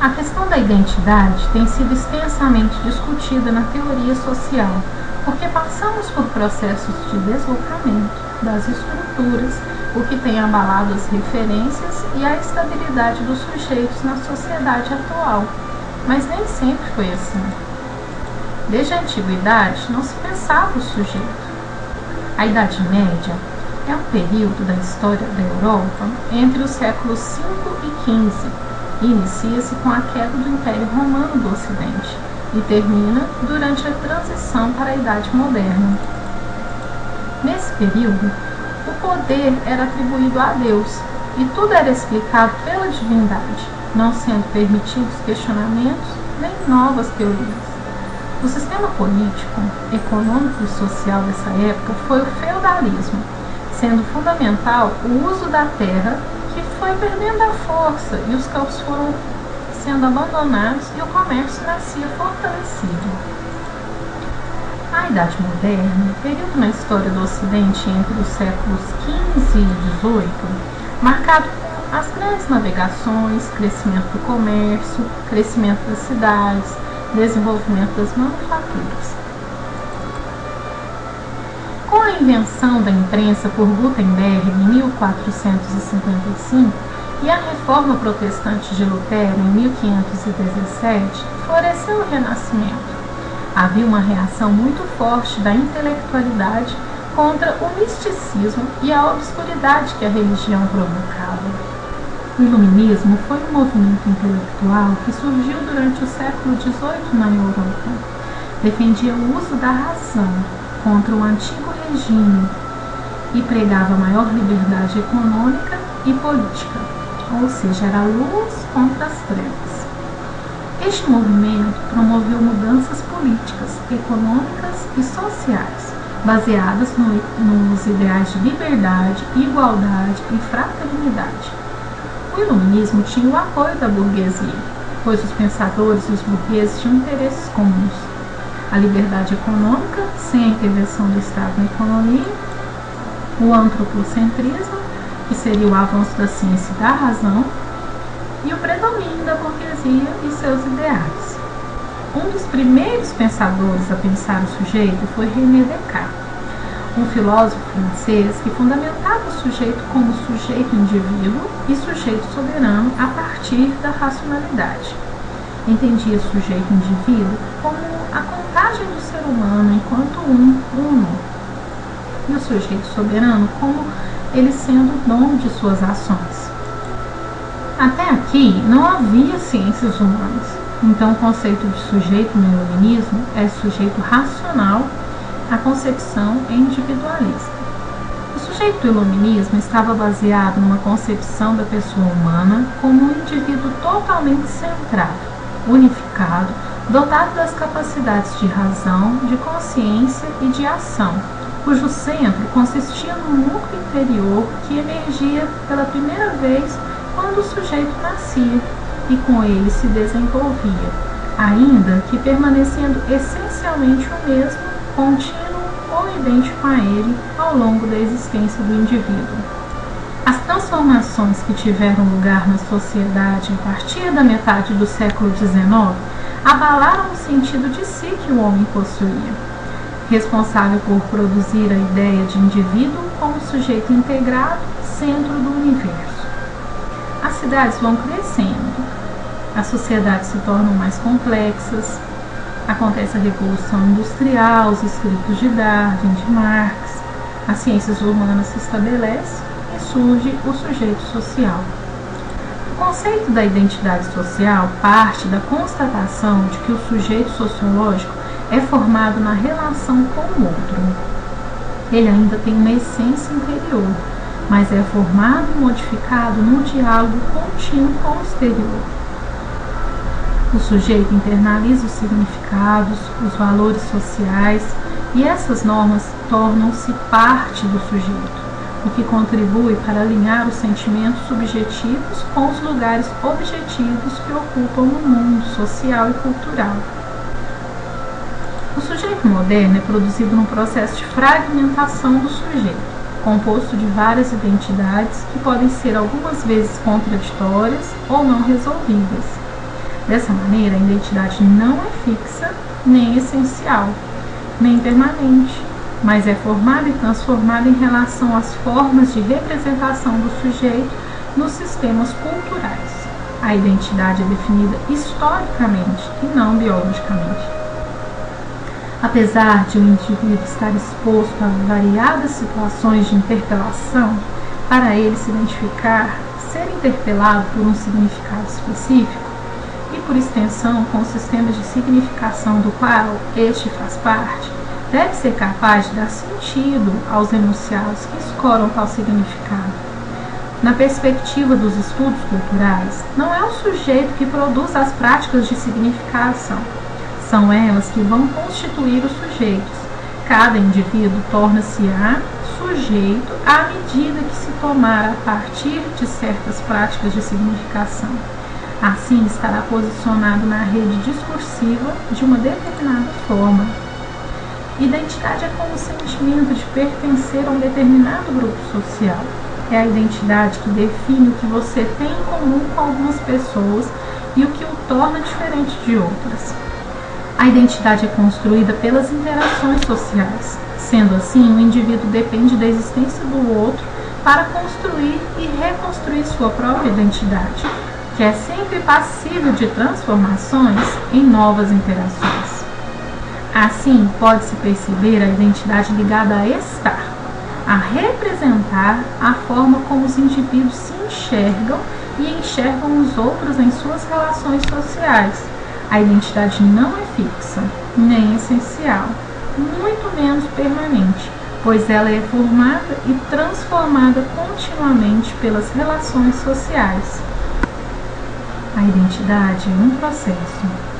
A questão da identidade tem sido extensamente discutida na teoria social, porque passamos por processos de deslocamento das estruturas, o que tem abalado as referências e a estabilidade dos sujeitos na sociedade atual. Mas nem sempre foi assim. Desde a antiguidade não se pensava o sujeito. A Idade Média é um período da história da Europa entre os séculos V e XV. Inicia-se com a queda do Império Romano do Ocidente e termina durante a transição para a Idade Moderna. Nesse período, o poder era atribuído a Deus e tudo era explicado pela divindade, não sendo permitidos questionamentos nem novas teorias. O sistema político, econômico e social dessa época foi o feudalismo, sendo fundamental o uso da terra, que foi perdendo a força e os campos foram sendo abandonados e o comércio nascia fortalecido. A Idade Moderna, período na história do Ocidente entre os séculos XV e XVIII, marcado por as grandes navegações, crescimento do comércio, crescimento das cidades, desenvolvimento das manufaturas. Com a invenção da imprensa por Gutenberg em 1455 e a reforma protestante de Lutero em 1517, floresceu o Renascimento. Havia uma reação muito forte da intelectualidade contra o misticismo e a obscuridade que a religião provocava. O Iluminismo foi um movimento intelectual que surgiu durante o século XVIII na Europa. Defendia o uso da razão contra o antigo regime e pregava maior liberdade econômica e política, ou seja, era a luz contra as trevas. Este movimento promoveu mudanças políticas, econômicas e sociais, baseadas nos ideais de liberdade, igualdade e fraternidade. O Iluminismo tinha o apoio da burguesia, pois os pensadores e os burgueses tinham interesses comuns. A liberdade econômica, sem a intervenção do Estado na economia, o antropocentrismo, que seria o avanço da ciência e da razão, e o predomínio da burguesia e seus ideais. Um dos primeiros pensadores a pensar o sujeito foi René Descartes, um filósofo francês que fundamentava o sujeito como sujeito indivíduo e sujeito soberano a partir da racionalidade. Entendia o sujeito indivíduo como a contagem do ser humano enquanto uno, e o sujeito soberano como ele sendo o dono de suas ações. Até aqui não havia ciências humanas, então o conceito de sujeito no iluminismo é sujeito racional, a concepção é individualista. O sujeito do iluminismo estava baseado numa concepção da pessoa humana como um indivíduo totalmente centrado, unificado, dotado das capacidades de razão, de consciência e de ação, cujo centro consistia no núcleo interior que emergia pela primeira vez quando o sujeito nascia e com ele se desenvolvia, ainda que permanecendo essencialmente o mesmo, contínuo ou idêntico a ele ao longo da existência do indivíduo. As transformações que tiveram lugar na sociedade a partir da metade do século XIX abalaram o sentido de si que o homem possuía, responsável por produzir a ideia de indivíduo como sujeito integrado, centro do universo. As cidades vão crescendo, as sociedades se tornam mais complexas, acontece a Revolução Industrial, os escritos de Darwin, de Marx, as ciências humanas se estabelecem e surge o sujeito social. O conceito da identidade social parte da constatação de que o sujeito sociológico é formado na relação com o outro. Ele ainda tem uma essência interior, mas é formado e modificado no diálogo contínuo com o exterior. O sujeito internaliza os significados, os valores sociais, e essas normas tornam-se parte do sujeito, o que contribui para alinhar os sentimentos subjetivos com os lugares objetivos que ocupam o mundo social e cultural. O sujeito moderno é produzido num processo de fragmentação do sujeito, composto de várias identidades que podem ser algumas vezes contraditórias ou não resolvidas. Dessa maneira, a identidade não é fixa, nem essencial, nem permanente, mas é formada e transformada em relação às formas de representação do sujeito nos sistemas culturais. A identidade é definida historicamente e não biologicamente. Apesar de o indivíduo estar exposto a variadas situações de interpelação, para ele se identificar, ser interpelado por um significado específico, e por extensão com o sistema de significação do qual este faz parte, deve ser capaz de dar sentido aos enunciados que escoram tal significado. Na perspectiva dos estudos culturais, não é o sujeito que produz as práticas de significação, são elas que vão constituir os sujeitos. Cada indivíduo torna-se-á sujeito à medida que se tomar a partir de certas práticas de significação. Assim, estará posicionado na rede discursiva de uma determinada forma. Identidade é como o sentimento de pertencer a um determinado grupo social. É a identidade que define o que você tem em comum com algumas pessoas e o que o torna diferente de outras. A identidade é construída pelas interações sociais. Sendo assim, o indivíduo depende da existência do outro para construir e reconstruir sua própria identidade, que é sempre passível de transformações em novas interações. Assim, pode-se perceber a identidade ligada a estar, a representar a forma como os indivíduos se enxergam e enxergam os outros em suas relações sociais. A identidade não é fixa, nem essencial, muito menos permanente, pois ela é formada e transformada continuamente pelas relações sociais. A identidade é um processo.